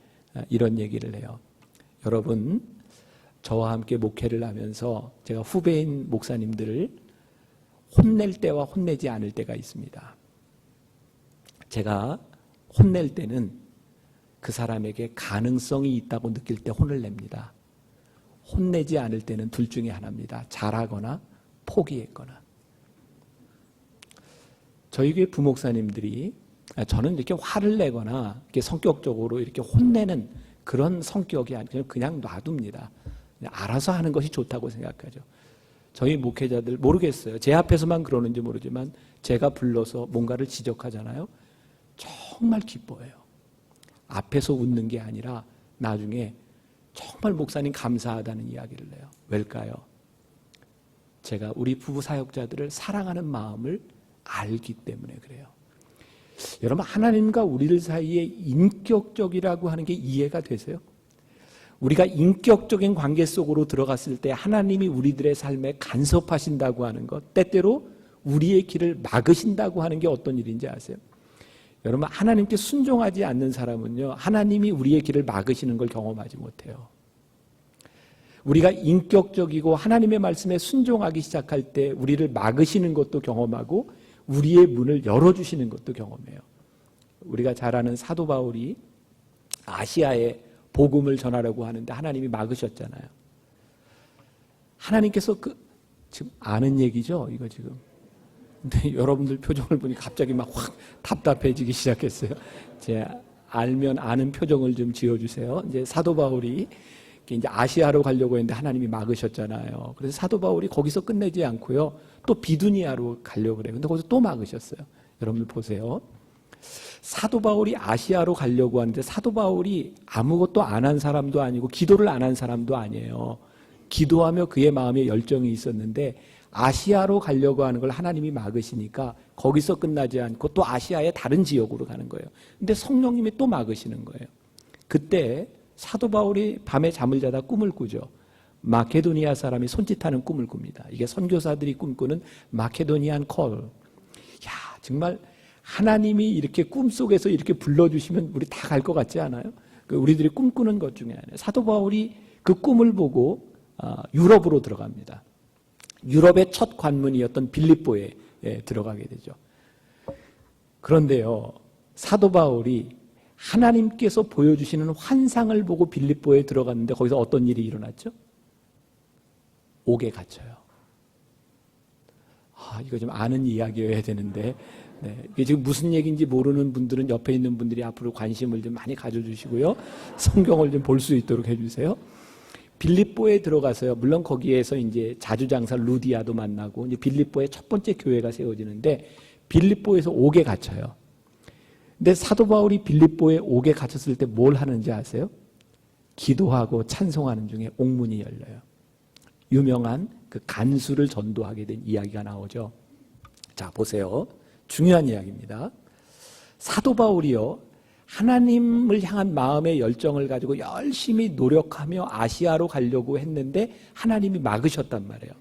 이런 얘기를 해요. 여러분, 저와 함께 목회를 하면서 제가 후배인 목사님들을 혼낼 때와 혼내지 않을 때가 있습니다. 제가 혼낼 때는 그 사람에게 가능성이 있다고 느낄 때 혼을 냅니다. 혼내지 않을 때는 둘 중에 하나입니다. 잘하거나 포기했거나. 저희 교회 부목사님들이, 저는 이렇게 화를 내거나 이렇게 성격적으로 이렇게 혼내는 그런 성격이 아니고 그냥 놔둡니다. 그냥 알아서 하는 것이 좋다고 생각하죠. 저희 목회자들 모르겠어요. 제 앞에서만 그러는지 모르지만 제가 불러서 뭔가를 지적하잖아요. 정말 기뻐해요. 앞에서 웃는 게 아니라 나중에 정말 목사님 감사하다는 이야기를 해요. 왜일까요? 제가 우리 부부 사역자들을 사랑하는 마음을 알기 때문에 그래요. 여러분, 하나님과 우리들 사이에 인격적이라고 하는 게 이해가 되세요? 우리가 인격적인 관계 속으로 들어갔을 때 하나님이 우리들의 삶에 간섭하신다고 하는 것, 때때로 우리의 길을 막으신다고 하는 게 어떤 일인지 아세요? 여러분, 하나님께 순종하지 않는 사람은요, 하나님이 우리의 길을 막으시는 걸 경험하지 못해요. 우리가 인격적이고 하나님의 말씀에 순종하기 시작할 때 우리를 막으시는 것도 경험하고 우리의 문을 열어주시는 것도 경험해요. 우리가 잘 아는 사도 바울이 아시아에 복음을 전하려고 하는데 하나님이 막으셨잖아요. 하나님께서 지금 아는 얘기죠, 이거 지금. 근데 여러분들 표정을 보니 갑자기 막 확 답답해지기 시작했어요. 제가 알면 아는 표정을 좀 지어주세요. 이제 사도 바울이 이제 아시아로 가려고 했는데 하나님이 막으셨잖아요. 그래서 사도 바울이 거기서 끝내지 않고요, 또 비두니아로 가려고 그래요. 근데 거기서 또 막으셨어요. 여러분들 보세요. 사도 바울이 아시아로 가려고 하는데 사도 바울이 아무것도 안 한 사람도 아니고 기도를 안 한 사람도 아니에요. 기도하며 그의 마음에 열정이 있었는데 아시아로 가려고 하는 걸 하나님이 막으시니까 거기서 끝나지 않고 또 아시아의 다른 지역으로 가는 거예요. 근데 성령님이 또 막으시는 거예요. 그때 사도 바울이 밤에 잠을 자다 꿈을 꾸죠. 마케도니아 사람이 손짓하는 꿈을 꿉니다. 이게 선교사들이 꿈꾸는 마케도니안 콜. 야, 정말 하나님이 이렇게 꿈속에서 이렇게 불러주시면 우리 다 갈 것 같지 않아요? 우리들이 꿈꾸는 것 중에 하나예요. 사도 바울이 그 꿈을 보고 유럽으로 들어갑니다. 유럽의 첫 관문이었던 빌립보에 들어가게 되죠. 그런데요, 사도 바울이 하나님께서 보여주시는 환상을 보고 빌립보에 들어갔는데 거기서 어떤 일이 일어났죠? 옥에 갇혀요. 이거 좀 아는 이야기여야 되는데, 이게 지금 무슨 얘기인지 모르는 분들은 옆에 있는 분들이 앞으로 관심을 좀 많이 가져주시고요. 성경을 좀 볼 수 있도록 해주세요. 빌립보에 들어가서요. 물론 거기에서 이제 자주장사 루디아도 만나고 이제 빌립보에 첫 번째 교회가 세워지는데 빌립보에서 옥에 갇혀요. 근데 사도 바울이 빌립보에 옥에 갇혔을 때 뭘 하는지 아세요? 기도하고 찬송하는 중에 옥문이 열려요. 유명한 그 간수를 전도하게 된 이야기가 나오죠. 자, 보세요. 중요한 이야기입니다. 사도 바울이요, 하나님을 향한 마음의 열정을 가지고 열심히 노력하며 아시아로 가려고 했는데 하나님이 막으셨단 말이에요.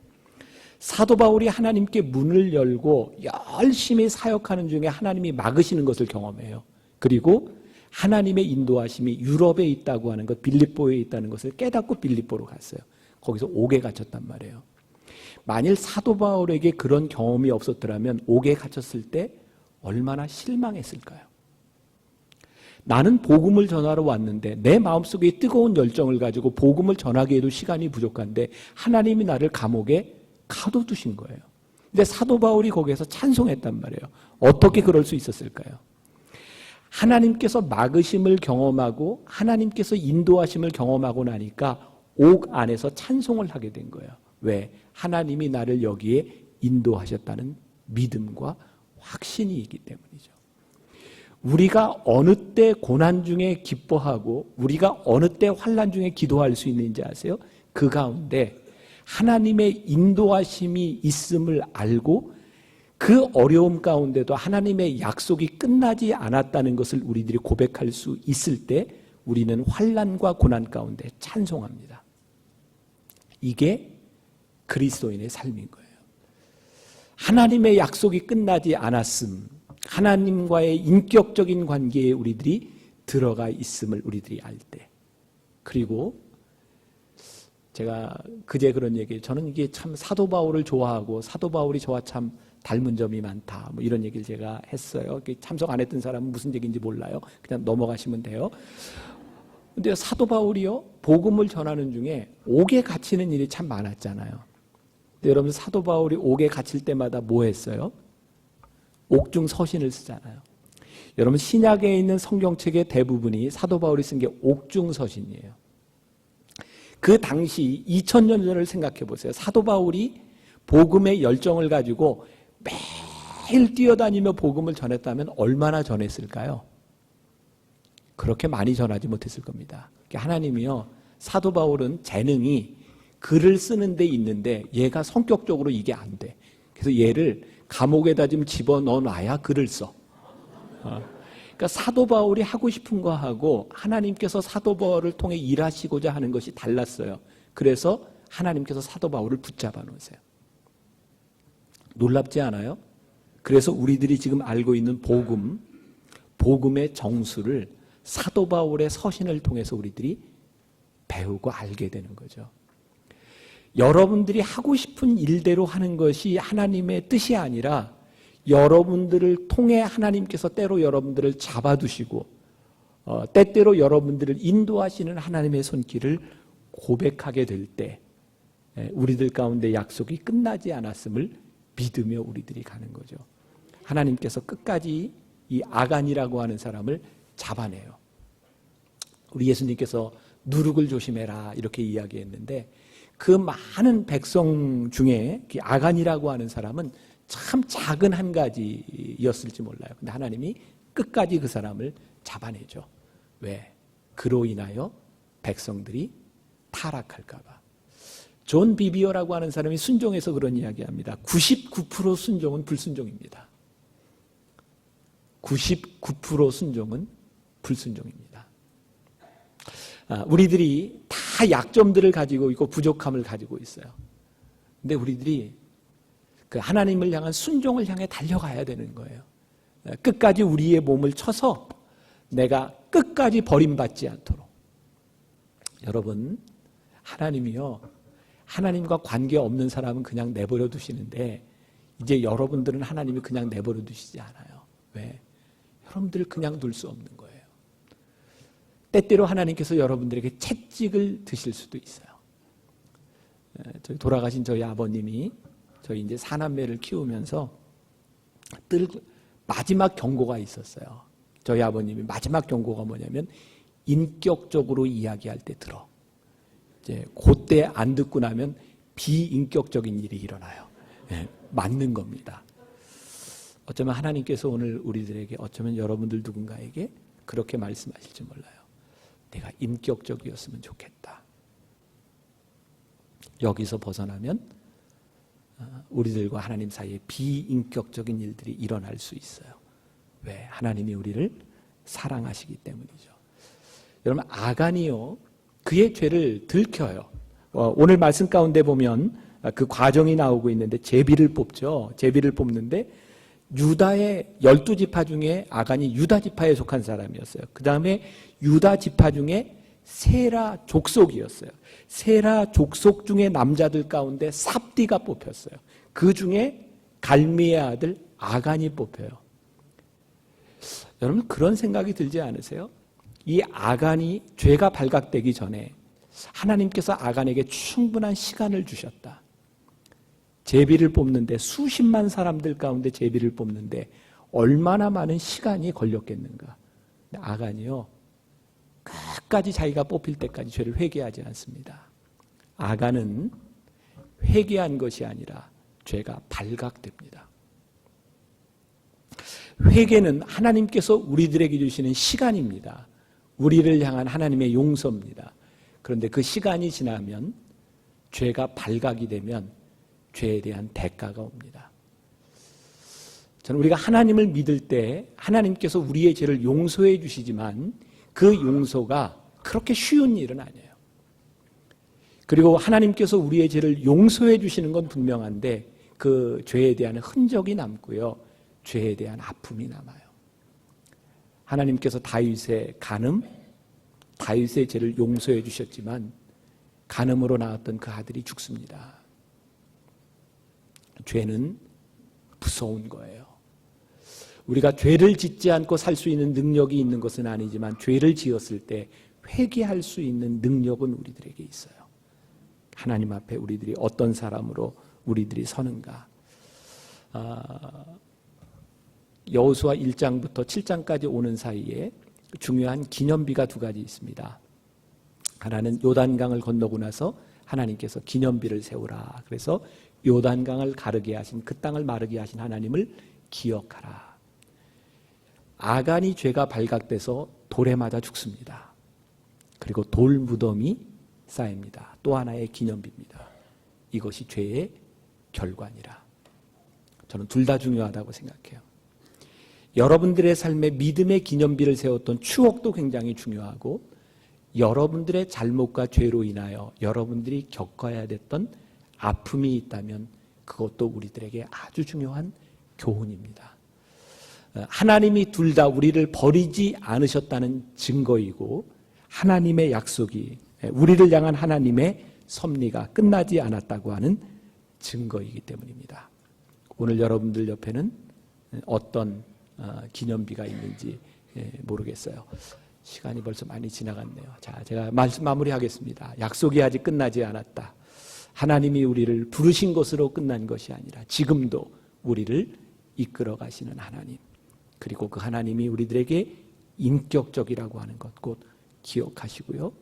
사도 바울이 하나님께 문을 열고 열심히 사역하는 중에 하나님이 막으시는 것을 경험해요. 그리고 하나님의 인도하심이 유럽에 있다고 하는 것, 빌립보에 있다는 것을 깨닫고 빌립보로 갔어요. 거기서 옥에 갇혔단 말이에요. 만일 사도 바울에게 그런 경험이 없었더라면 옥에 갇혔을 때 얼마나 실망했을까요? 나는 복음을 전하러 왔는데 내 마음속에 뜨거운 열정을 가지고 복음을 전하기에도 시간이 부족한데 하나님이 나를 감옥에 가둬두신 거예요. 근데 사도 바울이 거기에서 찬송했단 말이에요. 어떻게 그럴 수 있었을까요? 하나님께서 막으심을 경험하고 하나님께서 인도하심을 경험하고 나니까 옥 안에서 찬송을 하게 된 거예요. 왜? 하나님이 나를 여기에 인도하셨다는 믿음과 확신이 있기 때문이죠. 우리가 어느 때 고난 중에 기뻐하고 우리가 어느 때 환난 중에 기도할 수 있는지 아세요? 그 가운데 하나님의 인도하심이 있음을 알고 그 어려움 가운데도 하나님의 약속이 끝나지 않았다는 것을 우리들이 고백할 수 있을 때 우리는 환난과 고난 가운데 찬송합니다. 이게 그리스도인의 삶인 거예요. 하나님의 약속이 끝나지 않았음, 하나님과의 인격적인 관계에 우리들이 들어가 있음을 우리들이 알 때, 그리고 제가 그제 그런 얘기, 저는 이게 참 사도 바울을 좋아하고 사도 바울이 저와 참 닮은 점이 많다, 뭐 이런 얘기를 제가 했어요. 참석 안 했던 사람은 무슨 얘기인지 몰라요. 그냥 넘어가시면 돼요. 근데 사도 바울이요, 복음을 전하는 중에 옥에 갇히는 일이 참 많았잖아요. 근데 여러분, 사도 바울이 옥에 갇힐 때마다 뭐 했어요? 옥중 서신을 쓰잖아요. 여러분, 신약에 있는 성경책의 대부분이 사도 바울이 쓴 게 옥중 서신이에요. 그 당시 2000년 전을 생각해 보세요. 사도 바울이 복음의 열정을 가지고 매일 뛰어다니며 복음을 전했다면 얼마나 전했을까요? 그렇게 많이 전하지 못했을 겁니다. 하나님이요, 사도 바울은 재능이 글을 쓰는 데 있는데 얘가 성격적으로 이게 안 돼. 그래서 얘를 감옥에다 좀 집어넣어놔야 글을 써. 그러니까 사도 바울이 하고 싶은 거 하고 하나님께서 사도 바울을 통해 일하시고자 하는 것이 달랐어요. 그래서 하나님께서 사도 바울을 붙잡아 놓으세요. 놀랍지 않아요? 그래서 우리들이 지금 알고 있는 복음의 정수를 사도 바울의 서신을 통해서 우리들이 배우고 알게 되는 거죠. 여러분들이 하고 싶은 일대로 하는 것이 하나님의 뜻이 아니라 여러분들을 통해 하나님께서 때로 여러분들을 잡아두시고 때때로 여러분들을 인도하시는 하나님의 손길을 고백하게 될 때 우리들 가운데 약속이 끝나지 않았음을 믿으며 우리들이 가는 거죠. 하나님께서 끝까지 이 아간이라고 하는 사람을 잡아내요. 우리 예수님께서 누룩을 조심해라 이렇게 이야기했는데 그 많은 백성 중에 아간이라고 하는 사람은 참 작은 한 가지였을지 몰라요. 근데 하나님이 끝까지 그 사람을 잡아내죠. 왜? 그로 인하여 백성들이 타락할까 봐. 존 비비어라고 하는 사람이 순종해서 그런 이야기합니다. 99% 순종은 불순종입니다. 99% 순종은 불순종입니다. 우리들이 다 다 약점들을 가지고 있고 부족함을 가지고 있어요. 근데 우리들이 그 하나님을 향한 순종을 향해 달려가야 되는 거예요. 끝까지 우리의 몸을 쳐서 내가 끝까지 버림받지 않도록. 여러분, 하나님이요, 하나님과 관계없는 사람은 그냥 내버려 두시는데 이제 여러분들은 하나님이 그냥 내버려 두시지 않아요. 왜? 여러분들을 그냥 둘 수 없는 거예요. 때때로 하나님께서 여러분들에게 채찍을 드실 수도 있어요. 저희 돌아가신 저희 아버님이 저희 이제 사남매를 키우면서 마지막 경고가 있었어요. 저희 아버님이 마지막 경고가 뭐냐면 인격적으로 이야기할 때 들어. 이제 그때 안 듣고 나면 비인격적인 일이 일어나요. 네, 맞는 겁니다. 어쩌면 하나님께서 오늘 우리들에게, 어쩌면 여러분들 누군가에게 그렇게 말씀하실지 몰라요. 내가 인격적이었으면 좋겠다. 여기서 벗어나면 우리들과 하나님 사이에 비인격적인 일들이 일어날 수 있어요. 왜? 하나님이 우리를 사랑하시기 때문이죠. 여러분, 아간이요, 그의 죄를 들켜요. 오늘 말씀 가운데 보면 그 과정이 나오고 있는데 제비를 뽑죠. 제비를 뽑는데 유다의 12지파 중에 아간이 유다 지파에 속한 사람이었어요. 그 다음에 유다 지파 중에 세라 족속이었어요. 세라 족속 중에 남자들 가운데 삽디가 뽑혔어요. 그 중에 갈미의 아들 아간이 뽑혀요. 여러분, 그런 생각이 들지 않으세요? 이 아간이 죄가 발각되기 전에 하나님께서 아간에게 충분한 시간을 주셨다. 제비를 뽑는데, 수십만 사람들 가운데 제비를 뽑는데 얼마나 많은 시간이 걸렸겠는가. 아간이요, 끝까지 자기가 뽑힐 때까지 죄를 회개하지 않습니다. 아간은 회개한 것이 아니라 죄가 발각됩니다. 회개는 하나님께서 우리들에게 주시는 시간입니다. 우리를 향한 하나님의 용서입니다. 그런데 그 시간이 지나면, 죄가 발각이 되면 죄에 대한 대가가 옵니다. 저는 우리가 하나님을 믿을 때 하나님께서 우리의 죄를 용서해 주시지만 그 용서가 그렇게 쉬운 일은 아니에요. 그리고 하나님께서 우리의 죄를 용서해 주시는 건 분명한데 그 죄에 대한 흔적이 남고요, 죄에 대한 아픔이 남아요. 하나님께서 다윗의 간음, 다윗의 죄를 용서해 주셨지만 간음으로 낳았던 그 아들이 죽습니다. 죄는 무서운 거예요. 우리가 죄를 짓지 않고 살 수 있는 능력이 있는 것은 아니지만 죄를 지었을 때 회개할 수 있는 능력은 우리들에게 있어요. 하나님 앞에 우리들이 어떤 사람으로 우리들이 서는가. 여호수아 1장부터 7장까지 오는 사이에 중요한 기념비가 두 가지 있습니다. 하나는 요단강을 건너고 나서 하나님께서 기념비를 세우라. 그래서 요단강을 가르게 하신, 그 땅을 마르게 하신 하나님을 기억하라. 아간이 죄가 발각돼서 돌에 맞아 죽습니다. 그리고 돌 무덤이 쌓입니다. 또 하나의 기념비입니다. 이것이 죄의 결과니라. 저는 둘 다 중요하다고 생각해요. 여러분들의 삶에 믿음의 기념비를 세웠던 추억도 굉장히 중요하고, 여러분들의 잘못과 죄로 인하여 여러분들이 겪어야 됐던 아픔이 있다면 그것도 우리들에게 아주 중요한 교훈입니다. 하나님이 둘 다 우리를 버리지 않으셨다는 증거이고, 하나님의 약속이, 우리를 향한 하나님의 섭리가 끝나지 않았다고 하는 증거이기 때문입니다. 오늘 여러분들 옆에는 어떤 기념비가 있는지 모르겠어요. 시간이 벌써 많이 지나갔네요. 자, 제가 말씀 마무리하겠습니다. 약속이 아직 끝나지 않았다. 하나님이 우리를 부르신 것으로 끝난 것이 아니라 지금도 우리를 이끌어 가시는 하나님, 그리고 그 하나님이 우리들에게 인격적이라고 하는 것 꼭 기억하시고요.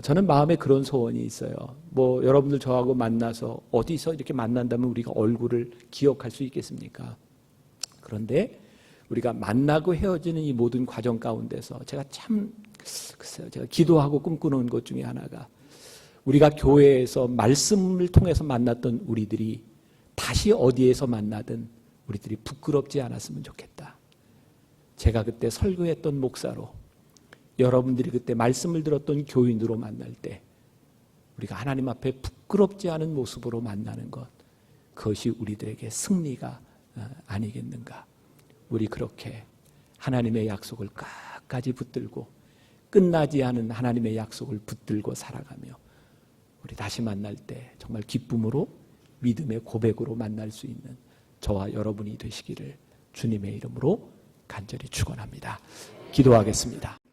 저는 마음에 그런 소원이 있어요. 뭐 여러분들 저하고 만나서 어디서 이렇게 만난다면 우리가 얼굴을 기억할 수 있겠습니까? 그런데 우리가 만나고 헤어지는 이 모든 과정 가운데서 제가 참, 글쎄요, 제가 기도하고 꿈꾸는 것 중에 하나가, 우리가 교회에서 말씀을 통해서 만났던 우리들이 다시 어디에서 만나든 우리들이 부끄럽지 않았으면 좋겠다. 제가 그때 설교했던 목사로, 여러분들이 그때 말씀을 들었던 교인으로 만날 때 우리가 하나님 앞에 부끄럽지 않은 모습으로 만나는 것, 그것이 우리들에게 승리가 아니겠는가. 우리 그렇게 하나님의 약속을 끝까지 붙들고 끝나지 않은 하나님의 약속을 붙들고 살아가며 우리 다시 만날 때 정말 기쁨으로 믿음의 고백으로 만날 수 있는 저와 여러분이 되시기를 주님의 이름으로 간절히 축원합니다. 기도하겠습니다.